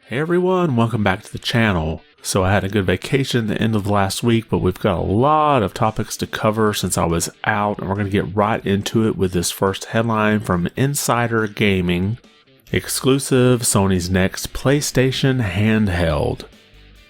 Hey everyone, welcome back to the channel. So I had a good vacation at the end of last week, but we've got a lot of topics to cover since I was out, and we're going to get right into it with this first headline from Insider Gaming. Exclusive, Sony's next PlayStation handheld.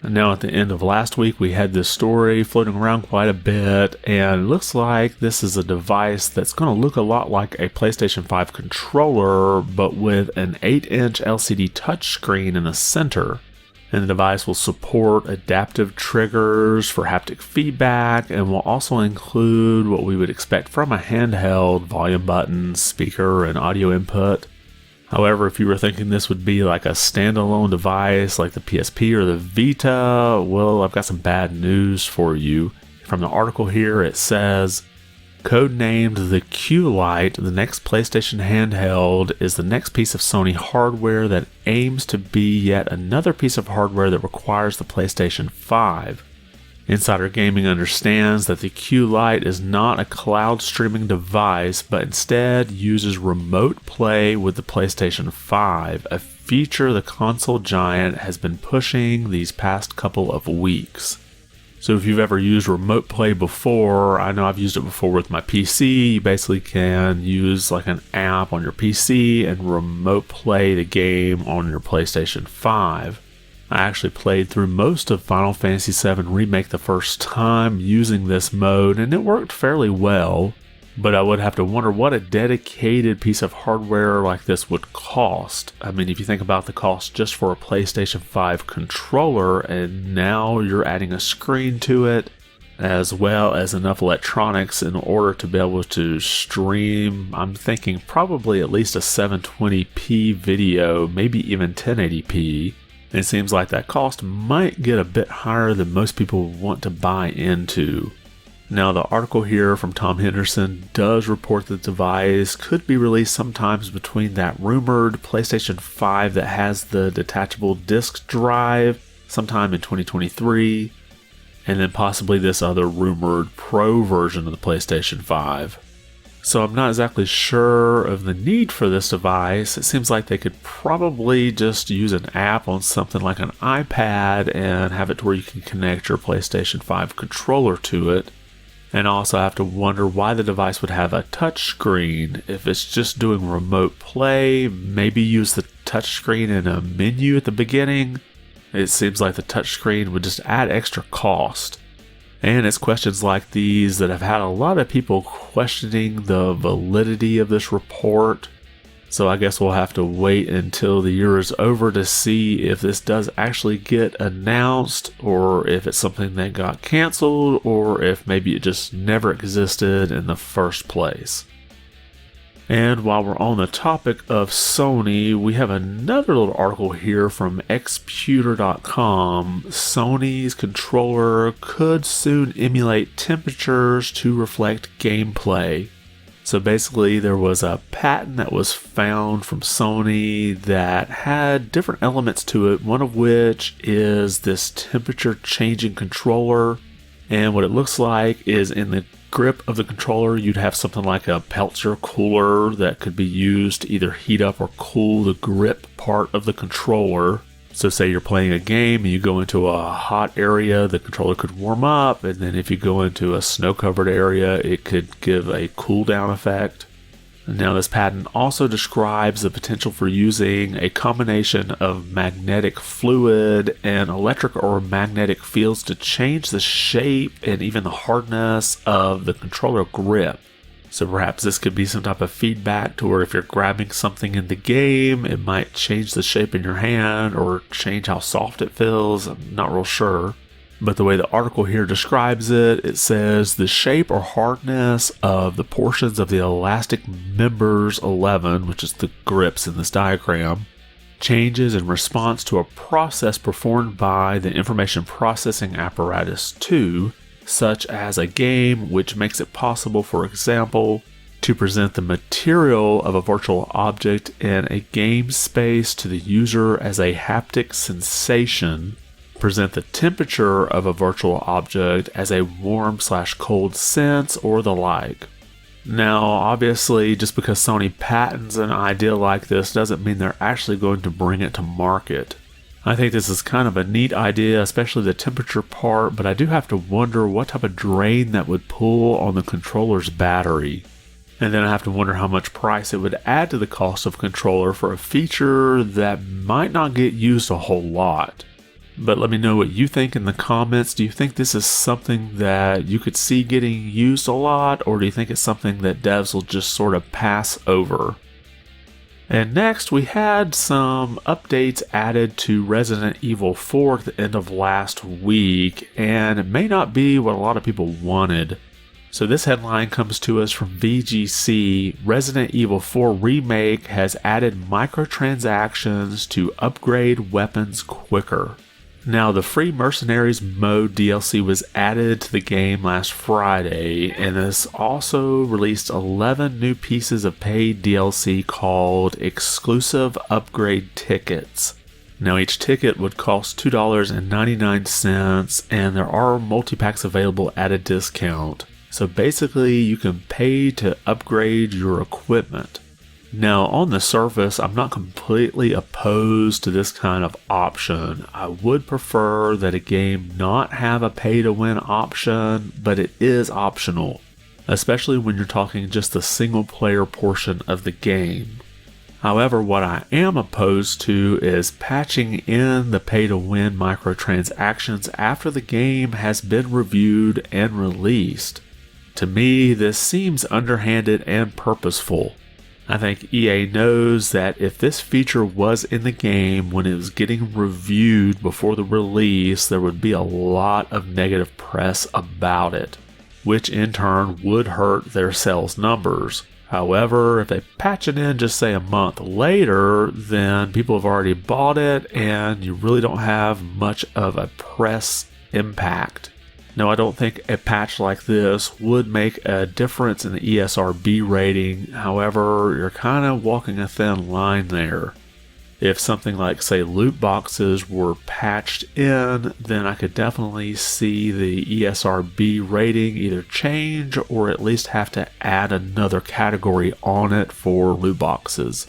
And now at the end of last week, we had this story floating around quite a bit, and it looks like this is a device that's going to look a lot like a PlayStation 5 controller, but with an 8-inch LCD touchscreen in the center. And the device will support adaptive triggers for haptic feedback, and will also include what we would expect from a handheld: volume buttons, speaker, and audio input. However, if you were thinking this would be like a standalone device like the PSP or the Vita, well, I've got some bad news for you. From the article here, it says, codenamed the Q-Lite, the next PlayStation handheld is the next piece of Sony hardware that aims to be yet another piece of hardware that requires the PlayStation 5. Insider Gaming understands that the Q-Lite is not a cloud streaming device, but instead uses remote play with the PlayStation 5, a feature the console giant has been pushing these past couple of weeks. So if you've ever used remote play before, I know I've used it before with my PC. You basically can use like an app on your PC and remote play the game on your PlayStation 5. I actually played through most of Final Fantasy VII Remake the first time using this mode, and it worked fairly well, but I would have to wonder what a dedicated piece of hardware like this would cost. I mean, if you think about the cost just for a PlayStation 5 controller, and now you're adding a screen to it, as well as enough electronics in order to be able to stream, I'm thinking probably at least a 720p video, maybe even 1080p. It seems like that cost might get a bit higher than most people want to buy into. Now, the article here from Tom Henderson does report that the device could be released sometimes between that rumored PlayStation 5 that has the detachable disc drive sometime in 2023, and then possibly this other rumored Pro version of the PlayStation 5. So I'm not exactly sure of the need for this device. It seems like they could probably just use an app on something like an iPad and have it to where you can connect your PlayStation 5 controller to it. And I also have to wonder why the device would have a touchscreen. If it's just doing remote play, maybe use the touchscreen in a menu at the beginning. It seems like the touchscreen would just add extra cost. And it's questions like these that have had a lot of people questioning the validity of this report. So I guess we'll have to wait until the year is over to see if this does actually get announced, or if it's something that got canceled, or if maybe it just never existed in the first place. And while we're on the topic of Sony, we have another little article here from xputer.com. Sony's controller could soon emulate temperatures to reflect gameplay. So basically, there was a patent that was found from Sony that had different elements to it, one of which is this temperature changing controller. And what it looks like is in the grip of the controller, you'd have something like a Peltier cooler that could be used to either heat up or cool the grip part of the controller. So say you're playing a game and you go into a hot area, the controller could warm up, and then if you go into a snow-covered area, it could give a cool down effect. Now, this patent also describes the potential for using a combination of magnetic fluid and electric or magnetic fields to change the shape and even the hardness of the controller grip. So perhaps this could be some type of feedback to where if you're grabbing something in the game, it might change the shape in your hand or change how soft it feels. I'm not real sure. But the way the article here describes it, it says the shape or hardness of the portions of the elastic members 11, which is the grips in this diagram, changes in response to a process performed by the information processing apparatus 2, such as a game, which makes it possible, for example, to present the material of a virtual object in a game space to the user as a haptic sensation, present the temperature of a virtual object as a warm/cold sense, or the like. Now, obviously, just because Sony patents an idea like this doesn't mean they're actually going to bring it to market. I think this is kind of a neat idea, especially the temperature part, but I do have to wonder what type of drain that would pull on the controller's battery. And then I have to wonder how much price it would add to the cost of a controller for a feature that might not get used a whole lot. But let me know what you think in the comments. Do you think this is something that you could see getting used a lot, or do you think it's something that devs will just sort of pass over? And next, we had some updates added to Resident Evil 4 at the end of last week, and it may not be what a lot of people wanted. So this headline comes to us from VGC. Resident Evil 4 Remake has added microtransactions to upgrade weapons quicker. Now, the free Mercenaries mode DLC was added to the game last Friday, and this also released 11 new pieces of paid DLC called Exclusive Upgrade Tickets. Now, each ticket would cost $2.99, and there are multi-packs available at a discount. So basically, you can pay to upgrade your equipment. Now, on the surface, I'm not completely opposed to this kind of option. I would prefer that a game not have a pay-to-win option, but it is optional, especially when you're talking just the single-player portion of the game. However, what I am opposed to is patching in the pay-to-win microtransactions after the game has been reviewed and released. To me, this seems underhanded and purposeful. I think EA knows that if this feature was in the game when it was getting reviewed before the release, there would be a lot of negative press about it, which in turn would hurt their sales numbers. However, if they patch it in just say a month later, then people have already bought it and you really don't have much of a press impact. Now, I don't think a patch like this would make a difference in the ESRB rating. However, you're kind of walking a thin line there. If something like, say, loot boxes were patched in, then I could definitely see the ESRB rating either change or at least have to add another category on it for loot boxes.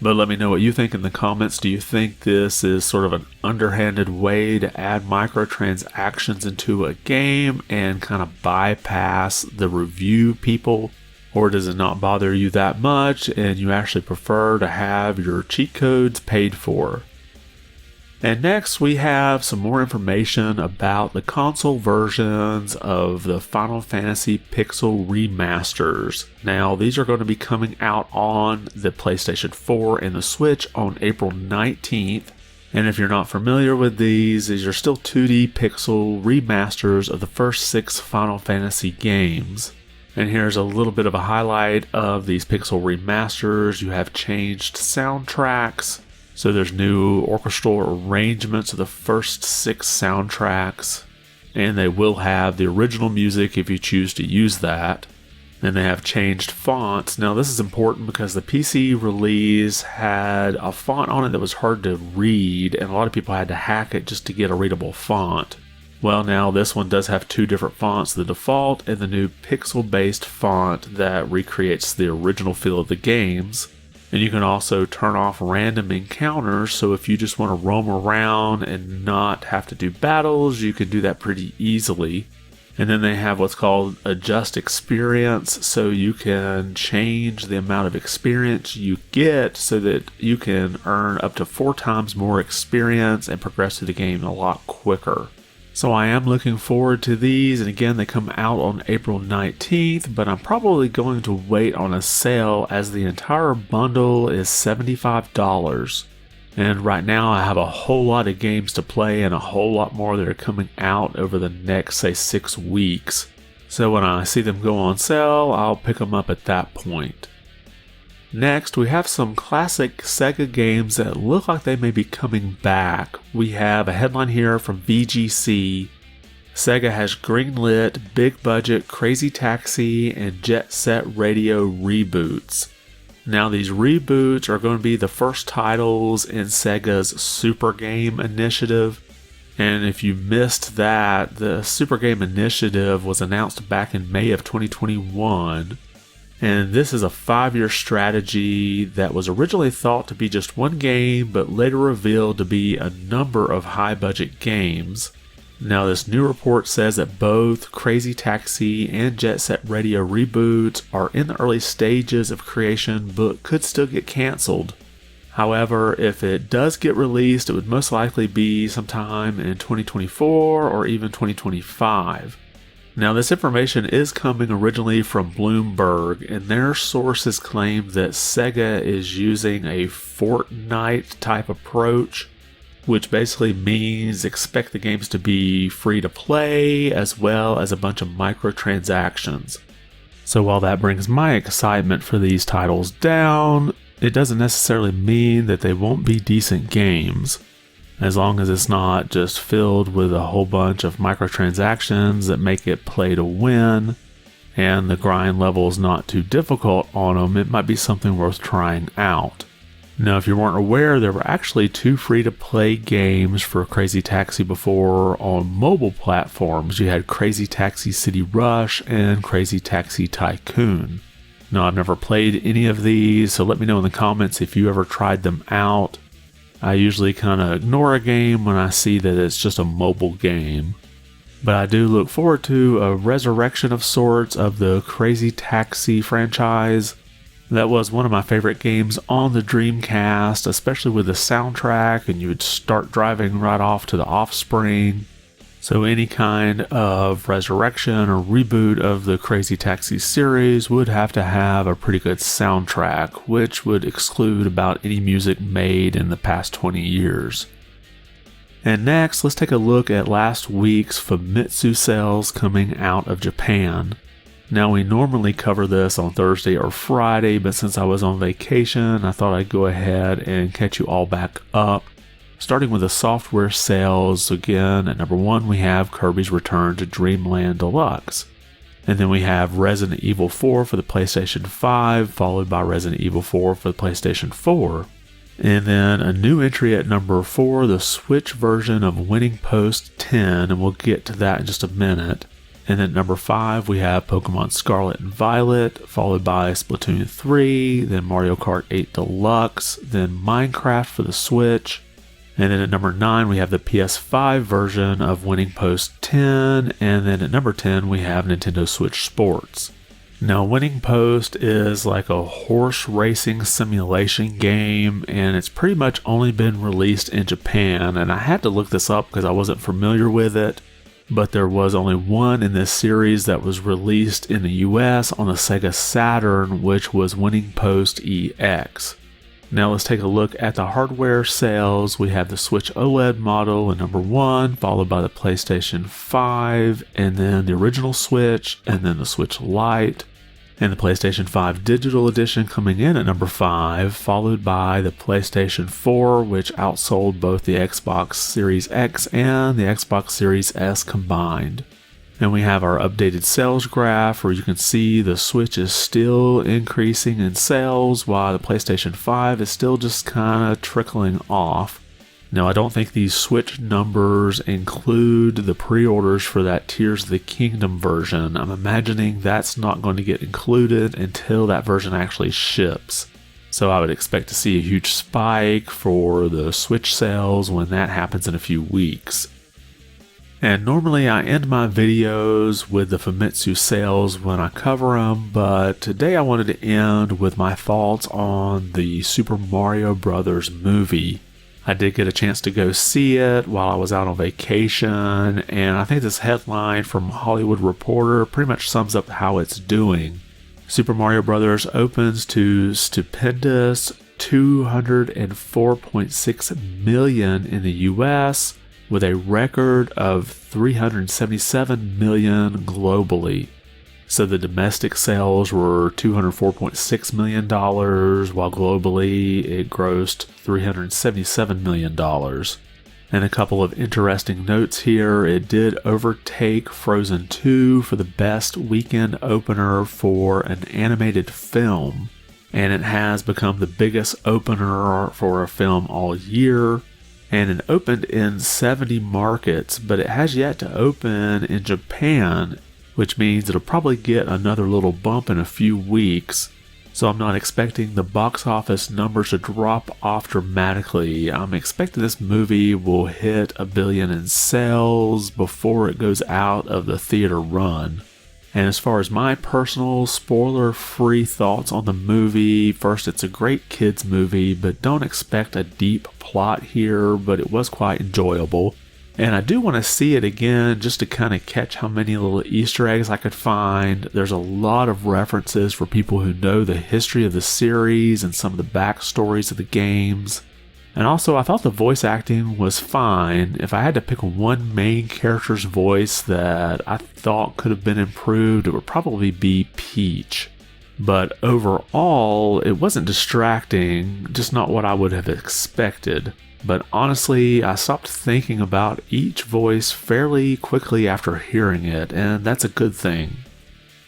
But let me know what you think in the comments. Do you think this is sort of an underhanded way to add microtransactions into a game and kind of bypass the review people? Or does it not bother you that much and you actually prefer to have your cheat codes paid for? And next we have some more information about the console versions of the Final Fantasy Pixel Remasters. Now, these are going to be coming out on the PlayStation 4 and the Switch on April 19th. And if you're not familiar with these are still 2D pixel remasters of the first 6 Final Fantasy games. And here's a little bit of a highlight of these pixel remasters. You have changed soundtracks. So there's new orchestral arrangements of the first 6 soundtracks, and they will have the original music if you choose to use that. And they have changed fonts. Now this is important because the PC release had a font on it that was hard to read, and a lot of people had to hack it just to get a readable font. Well, now this one does have 2 different fonts, the default and the new pixel-based font that recreates the original feel of the games. And you can also turn off random encounters, so if you just want to roam around and not have to do battles, you can do that pretty easily. And then they have what's called Adjust Experience, so you can change the amount of experience you get so that you can earn up to 4 times more experience and progress through the game a lot quicker. So I am looking forward to these, and again, they come out on April 19th, but I'm probably going to wait on a sale as the entire bundle is $75. And right now I have a whole lot of games to play and a whole lot more that are coming out over the next, say, 6 weeks. So when I see them go on sale, I'll pick them up at that point. Next, we have some classic Sega games that look like they may be coming back. We have a headline here from VGC. Sega has greenlit big budget Crazy Taxi and Jet Set Radio reboots. Now these reboots are going to be the first titles in Sega's Super Game Initiative. And if you missed that, the Super Game Initiative was announced back in May of 2021. And this is a 5-year strategy that was originally thought to be just one game, but later revealed to be a number of high-budget games. Now, this new report says that both Crazy Taxi and Jet Set Radio reboots are in the early stages of creation, but could still get canceled. However, if it does get released, it would most likely be sometime in 2024 or even 2025. Now, this information is coming originally from Bloomberg, and their sources claim that Sega is using a Fortnite type approach, which basically means expect the games to be free to play as well as a bunch of microtransactions. So while that brings my excitement for these titles down, it doesn't necessarily mean that they won't be decent games, as long as it's not just filled with a whole bunch of microtransactions that make it play to win, and the grind level is not too difficult on them. It might be something worth trying out. Now, if you weren't aware, there were actually 2 free-to-play games for Crazy Taxi before on mobile platforms. You had Crazy Taxi City Rush and Crazy Taxi Tycoon. Now, I've never played any of these, so let me know in the comments if you ever tried them out. I usually kind of ignore a game when I see that it's just a mobile game. But I do look forward to a resurrection of sorts of the Crazy Taxi franchise. That was one of my favorite games on the Dreamcast, especially with the soundtrack, and you would start driving right off to the Offspring. So any kind of resurrection or reboot of the Crazy Taxi series would have to have a pretty good soundtrack, which would exclude about any music made in the past 20 years. And next, let's take a look at last week's Famitsu sales coming out of Japan. Now, we normally cover this on Thursday or Friday, but since I was on vacation, I thought I'd go ahead and catch you all back up. Starting with the software sales, again, at number 1 we have Kirby's Return to Dreamland Deluxe. And then we have Resident Evil 4 for the PlayStation 5, followed by Resident Evil 4 for the PlayStation 4. And then a new entry at number 4, the Switch version of Winning Post 10, and we'll get to that in just a minute. And then at number 5 we have Pokemon Scarlet and Violet, followed by Splatoon 3, then Mario Kart 8 Deluxe, then Minecraft for the Switch. And then at number 9, we have the PS5 version of Winning Post 10. And then at number 10, we have Nintendo Switch Sports. Now, Winning Post is like a horse racing simulation game, and it's pretty much only been released in Japan. And I had to look this up because I wasn't familiar with it. But there was only one in this series that was released in the US on the Sega Saturn, which was Winning Post EX. Now let's take a look at the hardware sales. We have the Switch OLED model at number 1, followed by the PlayStation 5, and then the original Switch, and then the Switch Lite, and the PlayStation 5 Digital Edition coming in at number 5, followed by the PlayStation 4, which outsold both the Xbox Series X and the Xbox Series S combined. And we have our updated sales graph where you can see the Switch is still increasing in sales while the PlayStation 5 is still just kind of trickling off. Now, I don't think these Switch numbers include the pre-orders for that Tears of the Kingdom version. I'm imagining that's not going to get included until that version actually ships. So I would expect to see a huge spike for the Switch sales when that happens in a few weeks. And normally I end my videos with the Famitsu sales when I cover them, but today I wanted to end with my thoughts on the Super Mario Bros. Movie. I did get a chance to go see it while I was out on vacation, and I think this headline from Hollywood Reporter pretty much sums up how it's doing. Super Mario Bros. Opens to stupendous $204.6 million in the US, with a record of $377 million globally. So the domestic sales were $204.6 million, while globally it grossed $377 million. And a couple of interesting notes here. It did overtake Frozen 2 for the best weekend opener for an animated film. And it has become the biggest opener for a film all year. And it opened in 70 markets, but it has yet to open in Japan, which means it'll probably get another little bump in a few weeks. So I'm not expecting the box office numbers to drop off dramatically. I'm expecting this movie will hit $1 billion in sales before it goes out of the theater run. And as far as my personal spoiler-free thoughts on the movie, first, it's a great kids movie, but don't expect a deep plot here, but it was quite enjoyable. And I do want to see it again just to kind of catch how many little Easter eggs I could find. There's a lot of references for people who know the history of the series and some of the backstories of the games. And also, I thought the voice acting was fine. If I had to pick one main character's voice that I thought could have been improved, it would probably be Peach. But overall, it wasn't distracting, just not what I would have expected. But honestly, I stopped thinking about each voice fairly quickly after hearing it, and that's a good thing.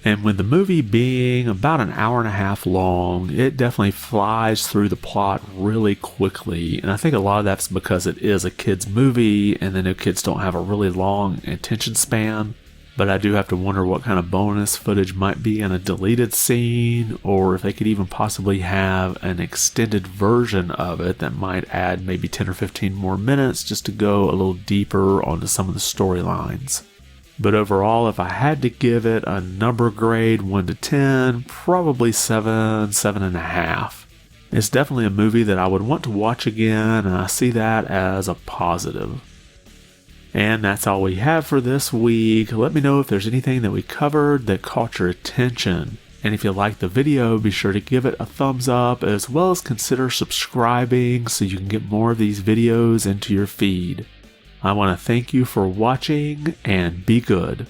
And with the movie being about an hour and a half long, it definitely flies through the plot really quickly. And I think a lot of that's because it is a kid's movie, and then kids don't have a really long attention span. But I do have to wonder what kind of bonus footage might be in a deleted scene, or if they could even possibly have an extended version of it that might add maybe 10 or 15 more minutes just to go a little deeper onto some of the storylines. But overall, if I had to give it a number grade 1 to 10, probably 7, 7.5. It's definitely a movie that I would want to watch again, and I see that as a positive. And that's all we have for this week. Let me know if there's anything that we covered that caught your attention. And if you liked the video, be sure to give it a thumbs up, as well as consider subscribing so you can get more of these videos into your feed. I want to thank you for watching, and be good.